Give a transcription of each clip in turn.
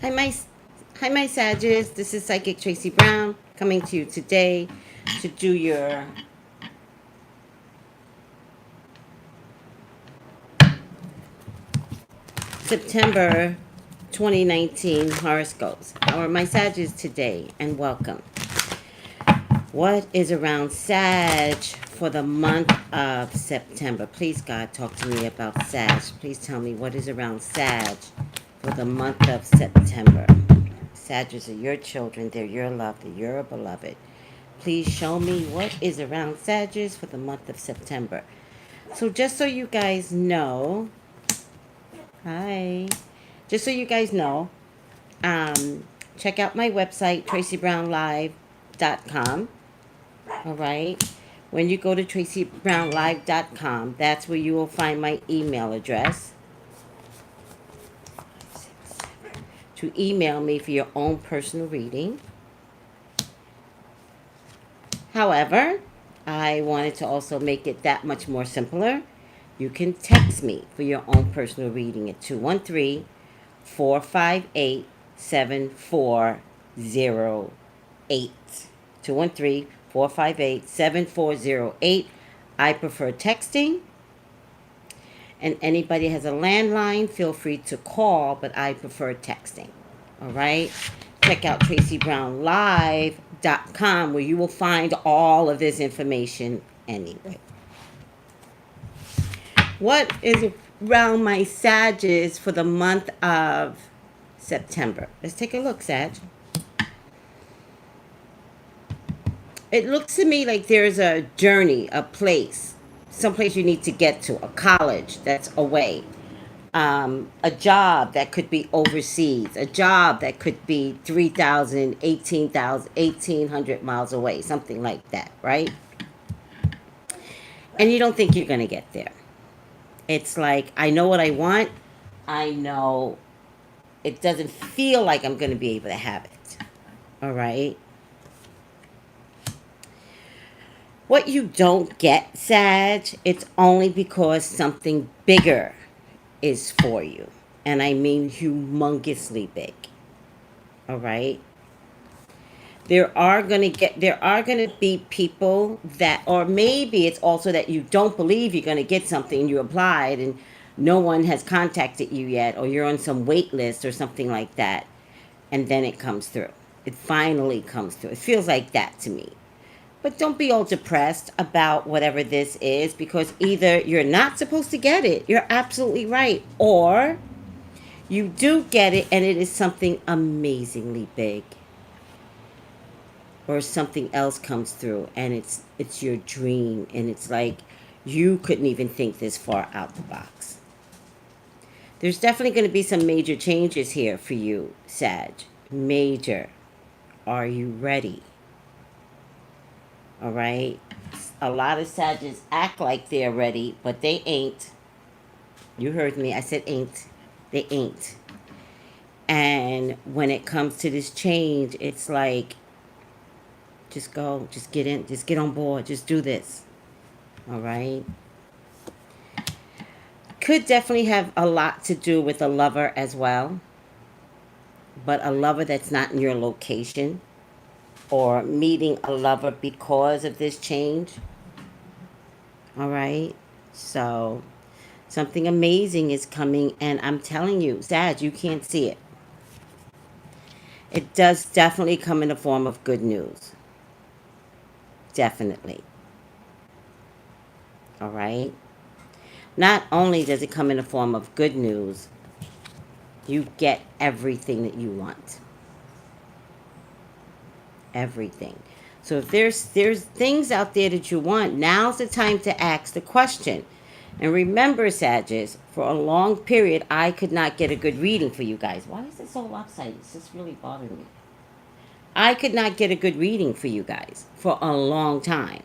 Hi, my Sages. This is Psychic Tracey Brown coming to you today to do your September 2019 horoscopes. How are my Sages today? And welcome. What is around Sag for the month of September? Please, God, talk to me about Sag. Please tell me what is around Sag for the month of September. Sages are your children. They're your love. They're your beloved. Please show me what is around Sagittarius for the month of September. So just so you guys know, hi. Just so you guys know, check out my website, Traceybrownlive.com. All right. When you go to Traceybrownlive.com, that's where you will find my email address to email me for your own personal reading. However, I wanted to also make it that much more simpler. You can text me for your own personal reading at 213-458-7408. 213-458-7408. I prefer texting. And anybody has a landline, feel free to call, but I prefer texting. All right? Check out TraceybrownLive.com where you will find all of this information anyway. What is around my Sages for the month of September? Let's take a look, Sag. It looks to me like there's a journey, a place, someplace you need to get to, a college that's away, a job that could be overseas, a job that could be 3,000, 18,000, 1,800 miles away, something like that, right? And you don't think you're going to get there. It's like, I know what I want. I know it doesn't feel like I'm going to be able to have it. All right. What you don't get, Sag, it's only because something bigger is for you. And I mean humongously big. All right. There are gonna be people that, or maybe it's also that you don't believe you're gonna get something, you applied and no one has contacted you yet, or you're on some wait list or something like that, and then it comes through. It finally comes through. It feels like that to me. But don't be all depressed about whatever this is, because either you're not supposed to get it, you're absolutely right, or you do get it and it is something amazingly big, or something else comes through and it's your dream, and it's like you couldn't even think this far out the box. There's definitely going to be some major changes here for you, Sag. Major. Are you ready? All right. A lot of Sages act like they're ready, but they ain't. You heard me. I said ain't. They ain't. And when it comes to this change, it's like, just go, just get in, just get on board, just do this. All right. Could definitely have a lot to do with a lover as well, but a lover that's not in your location, or meeting a lover because of this change. All right. So something amazing is coming, and I'm telling you, Sag, you can't see it. It does definitely come in the form of good news. Definitely. All right. Not only does it come in the form of good news, you get everything that you want. Everything. So if there's things out there that you want, now's the time to ask the question. And remember, Sages, for a long period, I could not get a good reading for you guys. Why is it so lopsided? It's just really bothering me. I could not get a good reading for you guys for a long time.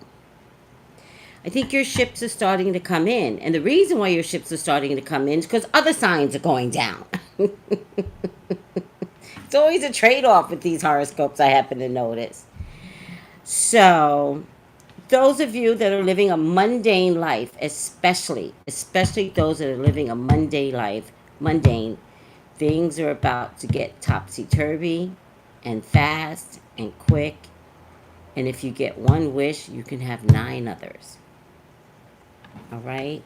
I think your ships are starting to come in. And the reason why your ships are starting to come in is because other signs are going down. It's always a trade-off with these horoscopes, I happen to notice. So, those of you that are living a mundane life, especially those that are living a mundane life, mundane, Things are about to get topsy-turvy and fast and quick. And if you get one wish, you can have 9 others. All right?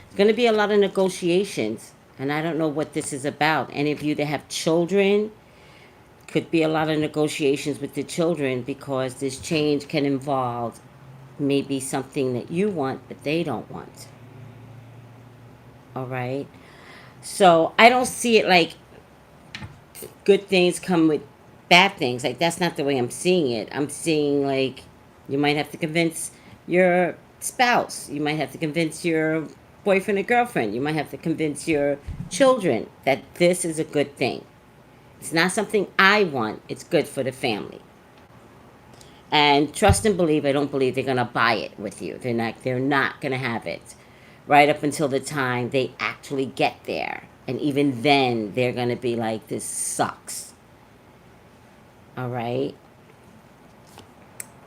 It's going to be a lot of negotiations. And I don't know what this is about. Any of you that have children, could be a lot of negotiations with the children because this change can involve maybe something that you want, but they don't want. All right? So I don't see it like good things come with bad things. Like, that's not the way I'm seeing it. I'm seeing like you might have to convince your spouse, you might have to convince your boyfriend or girlfriend, you might have to convince your children that this is a good thing. It's not something I want, it's good for the family. And trust and believe, I don't believe they're gonna buy it with you. They're not gonna have it right up until the time they actually get there. And even then they're gonna be like, this sucks. All right?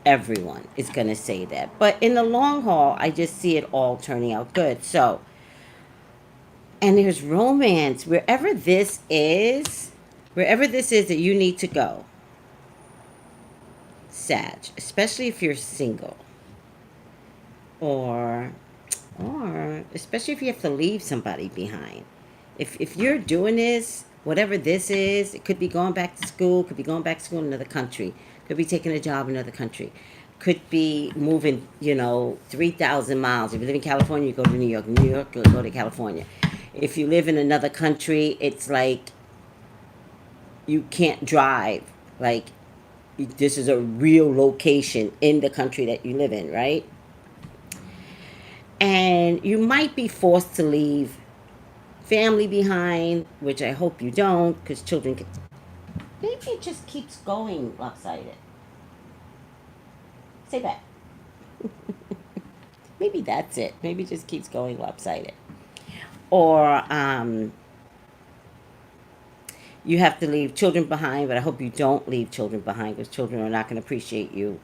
Everyone is gonna say that. But in the long haul, I just see it all turning out good. So, and there's romance wherever this is that you need to go, Sag, especially if you're single, or especially if you have to leave somebody behind. If you're doing this, whatever this is, it could be going back to school, could be going back to school in another country, could be taking a job in another country, could be moving, 3,000 miles. If you live in California, you go to New York. New York, you go to California. If you live in another country, it's like you can't drive. Like, this is a real location in the country that you live in, right? And you might be forced to leave family behind, which I hope you don't, because children can. Maybe it just keeps going lopsided. Say that. Maybe that's it. Maybe it just keeps going lopsided. Or you have to leave children behind, but I hope you don't leave children behind, because children are not going to appreciate you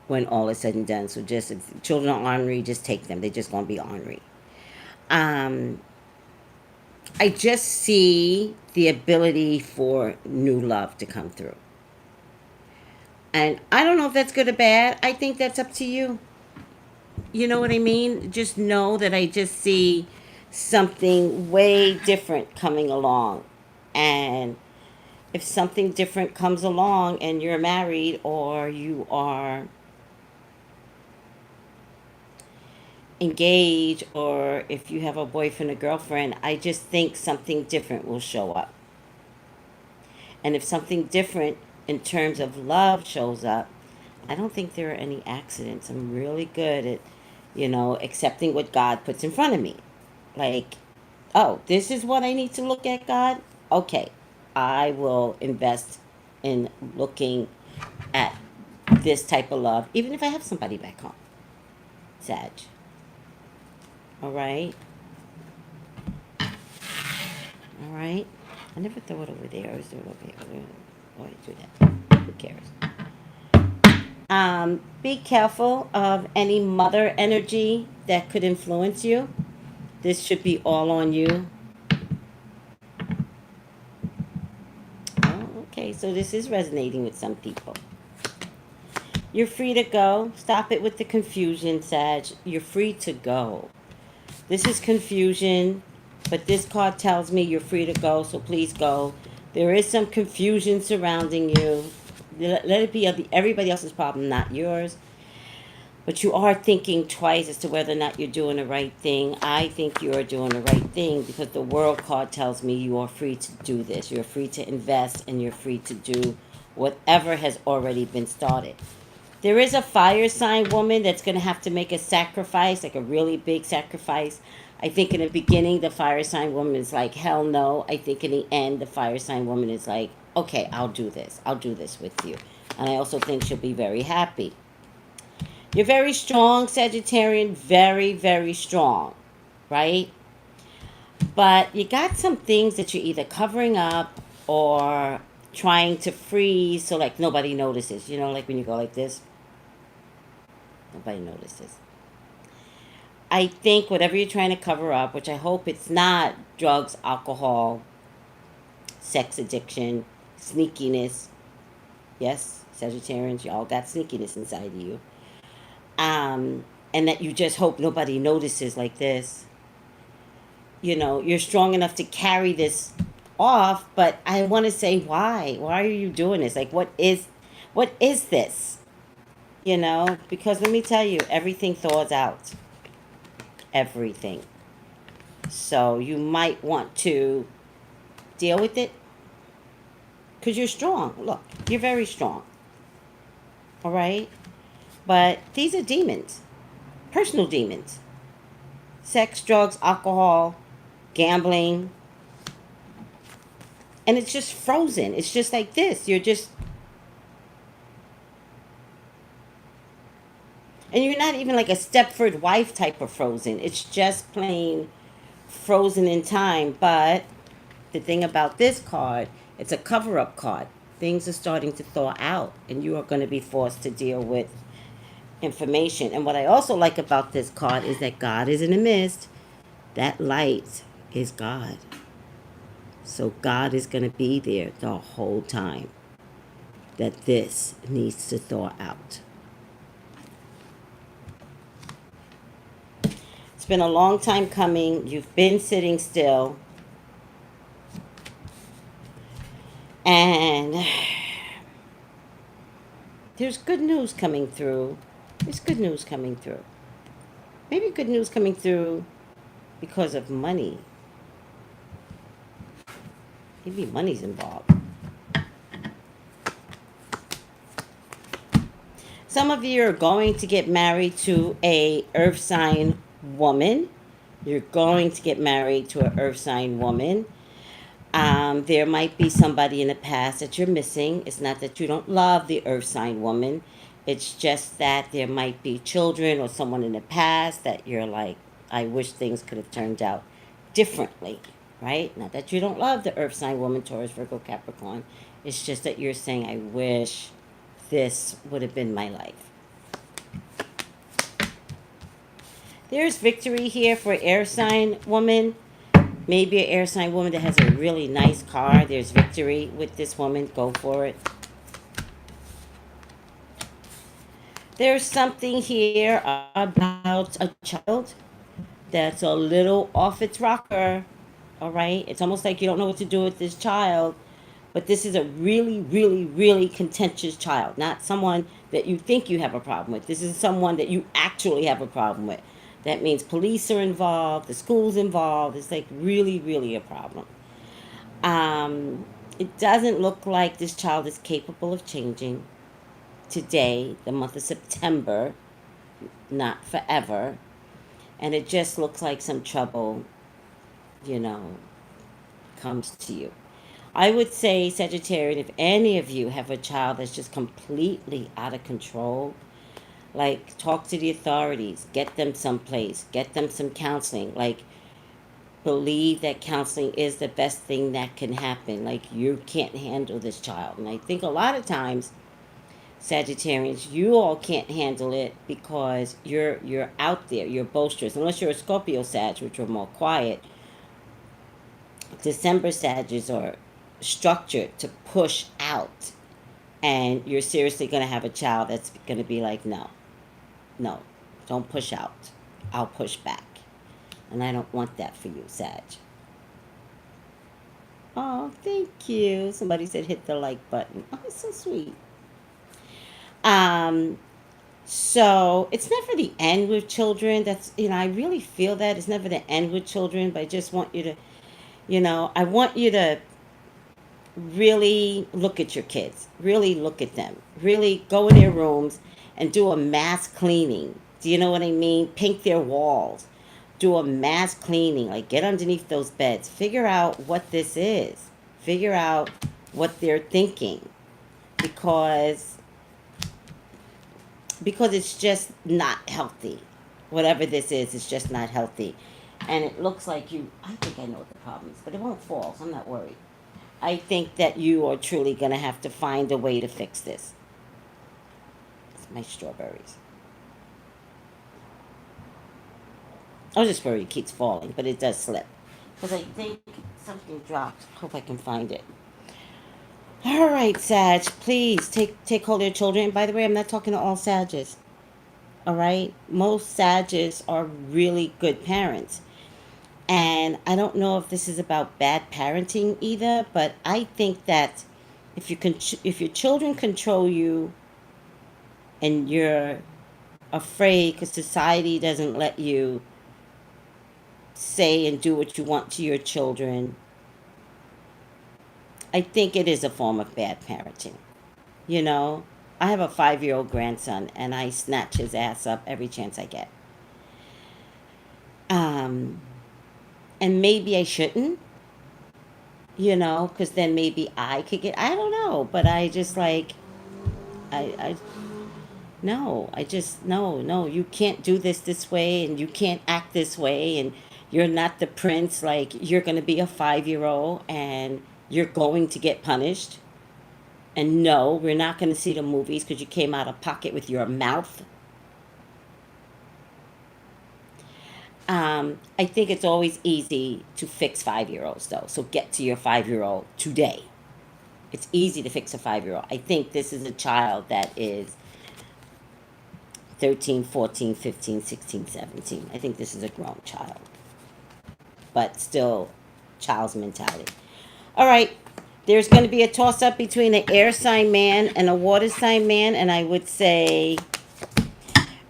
when all is said and done. So just, if children are ornery, just take them. They're just going to be ornery. Um, I just see the ability for new love to come through. And I don't know if that's good or bad. I think that's up to you. You know what I mean? Just know that I just see something way different coming along. And if something different comes along and you're married, or you are engaged, or if you have a boyfriend or girlfriend, I just think something different will show up. And if something different in terms of love shows up, I don't think there are any accidents. I'm really good at, accepting what God puts in front of me. Like, oh, this is what I need to look at, God? Okay, I will invest in looking at this type of love, even if I have somebody back home. Sag. All right? All right? I never throw it over there. I always throw it over here. Why do that? Who cares? Be careful of any mother energy that could influence you. This should be all on you. Oh, okay, so this is resonating with some people. You're free to go. Stop it with the confusion, Sag. You're free to go. This is confusion, but this card tells me you're free to go, so please go. There is some confusion surrounding you. Let it be everybody else's problem, not yours. But you are thinking twice as to whether or not you're doing the right thing. I think you are doing the right thing, because the World card tells me you are free to do this. You're free to invest, and you're free to do whatever has already been started. There is a fire sign woman that's going to have to make a sacrifice, like a really big sacrifice. I think in the beginning, the fire sign woman is like, hell no. I think in the end, the fire sign woman is like, okay, I'll do this. I'll do this with you. And I also think she'll be very happy. You're very strong, Sagittarian. Very, very strong. Right? But you got some things that you're either covering up or trying to freeze so like nobody notices. Like when you go like this, nobody notices. I think whatever you're trying to cover up, which I hope it's not drugs, alcohol, sex addiction, sneakiness. Yes, Sagittarians, y'all got sneakiness inside of you. And that you just hope nobody notices like this. You're strong enough to carry this off, but I want to say why? Why are you doing this? Like what is this? Because let me tell you, everything thaws out. Everything. So you might want to deal with it because you're strong. Look, you're very strong. All right? But these are demons, personal demons. Sex, drugs, alcohol, gambling. And it's just frozen. It's just like this. And you're not even like a Stepford wife type of frozen. It's just plain frozen in time. But the thing about this card, it's a cover up card. Things are starting to thaw out, and you are going to be forced to deal with information. And what I also like about this card is that God is in the midst. That light is God. So God is going to be there the whole time that this needs to thaw out. It's been a long time coming. You've been sitting still. And there's good news coming through. There's good news coming through. Maybe good news coming through because of money. Maybe money's involved. Some of you are going to get married to a earth sign woman. You're going to get married to an earth sign woman. There might be somebody in the past that you're missing. It's not that you don't love the earth sign woman. It's just that there might be children or someone in the past that you're like, I wish things could have turned out differently, right? Not that you don't love the earth sign woman, Taurus, Virgo, Capricorn. It's just that you're saying, I wish this would have been my life. There's victory here for air sign woman. Maybe an air sign woman that has a really nice car. There's victory with this woman. Go for it. There's something here about a child that's a little off its rocker. All right? It's almost like you don't know what to do with this child. But this is a really, really, really contentious child. Not someone that you think you have a problem with. This is someone that you actually have a problem with. That means police are involved, the school's involved. It's like really, really a problem. It doesn't look like this child is capable of changing today, the month of September, not forever. And it just looks like some trouble, you know, comes to you. I would say, Sagittarius, if any of you have a child that's just completely out of control, like talk to the authorities, get them someplace, get them some counseling. Like, believe that counseling is the best thing that can happen. Like, you can't handle this child. And I think a lot of times, Sagittarians, you all can't handle it because you're out there, you're boisterous. Unless you're a Scorpio Sag, which are more quiet. December Sagittarius are structured to push out, and you're seriously going to have a child that's going to be like, no, no, don't push out. I'll push back. And I don't want that for you, Sag. Oh, thank you. Somebody said hit the like button. Oh, it's so sweet. Um, so it's never the end with children. That's, I really feel that it's never the end with children, but I just want you to, I want you to really look at your kids. Really look at them. Really go in their rooms and do a mass cleaning. Do you know what I mean? Paint their walls. Do a mass cleaning. Like, get underneath those beds. Figure out what this is. Figure out what they're thinking. Because it's just not healthy. Whatever this is, it's just not healthy. And it looks like I think I know what the problem is, but it won't fall, so I'm not worried. I think that you are truly going to have to find a way to fix this. It's my strawberries. I was just worried it keeps falling, but it does slip. Because I think Something dropped. Hope I can find it. All right, Sag, please take hold of your children. And by the way, I'm not talking to all Sages. All right, most Sages are really good parents, and I don't know if this is about bad parenting either. But I think that if your children control you and you're afraid because society doesn't let you say and do what you want to your children, I think it is a form of bad parenting. You know, I have a 5 year old grandson and I snatch his ass up every chance I get. Um, and maybe I shouldn't, because then maybe I could get, I don't know, but I just like, I no, I just, no, you can't do this way and you can't act this way and you're not the prince. Like, you're going to be a 5 year old and you're going to get punished. And no, we're not going to see the movies because you came out of pocket with your mouth. I think it's always easy to fix 5 year olds, though. So get to your 5 year old today. It's easy to fix a 5 year old. I think this is a child that is 13, 14, 15, 16, 17. I think this is a grown child, but still child's mentality. All right, there's going to be a toss up between an air sign man and a water sign man, and I would say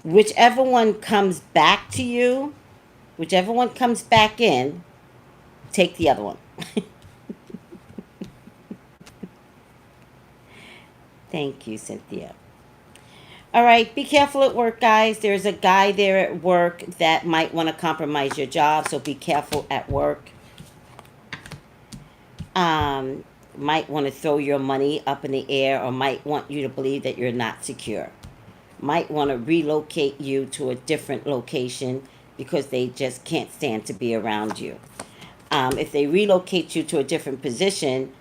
whichever one comes back to you, whichever one comes back in, take the other one. Thank you, Cynthia. All right, be careful at work, guys. There's a guy there at work that might want to compromise your job, so be careful at work. Might want to throw your money up in the air or might want you to believe that you're not secure. Might want to relocate you to a different location because they just can't stand to be around you. If they relocate you to a different position,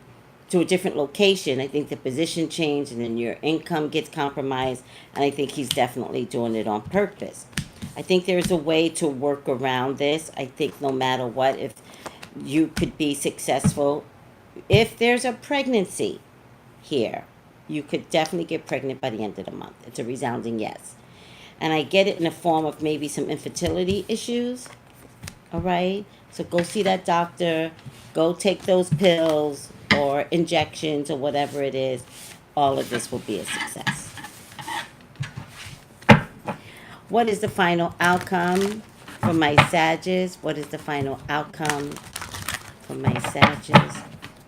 to a different location, I think the position changed and then your income gets compromised. And I think he's definitely doing it on purpose. I think there's a way to work around this. I think no matter what, if you could be successful, if there's a pregnancy here, you could definitely get pregnant by the end of the month. It's a resounding yes. And I get it in the form of maybe some infertility issues. All right? So go see that doctor. Go take those pills or injections or whatever it is. All of this will be a success. What is the final outcome for my Sages? What is the final outcome for my Sages?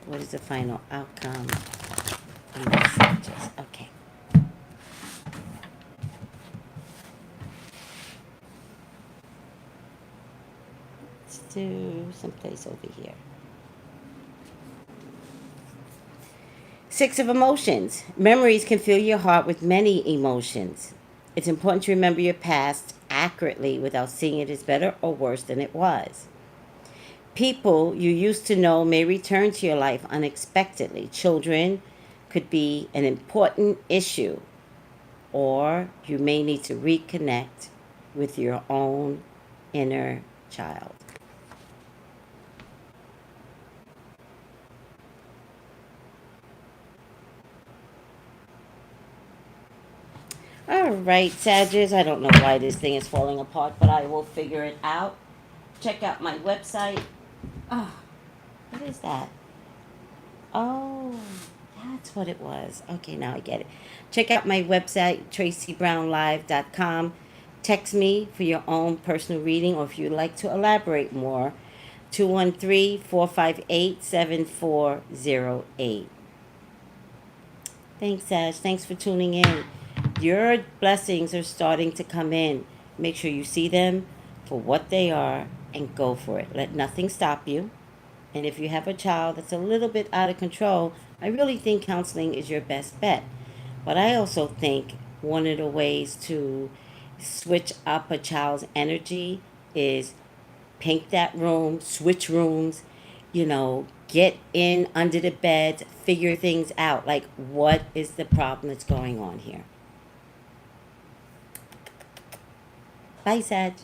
What is the final outcome for my Sages? Okay. Let's do someplace over here. Six of emotions. Memories can fill your heart with many emotions. It's important to remember your past accurately without seeing it as better or worse than it was. People you used to know may return to your life unexpectedly. Children could be an important issue, or you may need to reconnect with your own inner child. All right, Sagittarius, I don't know why this thing is falling apart, but I will figure it out. Check out my website. Oh, what is that? Oh, that's what it was. Okay, now I get it. Check out my website, Traceybrownlive.com. Text me for your own personal reading, or if you'd like to elaborate more, 213-458-7408. Thanks, Sag. Thanks for tuning in. Your blessings are starting to come in. Make sure you see them for what they are and go for it. Let nothing stop you. And if you have a child that's a little bit out of control, I really think counseling is your best bet. But I also think one of the ways to switch up a child's energy is paint that room, switch rooms, get in under the bed, figure things out. Like, what is the problem that's going on here? Bye, Sag.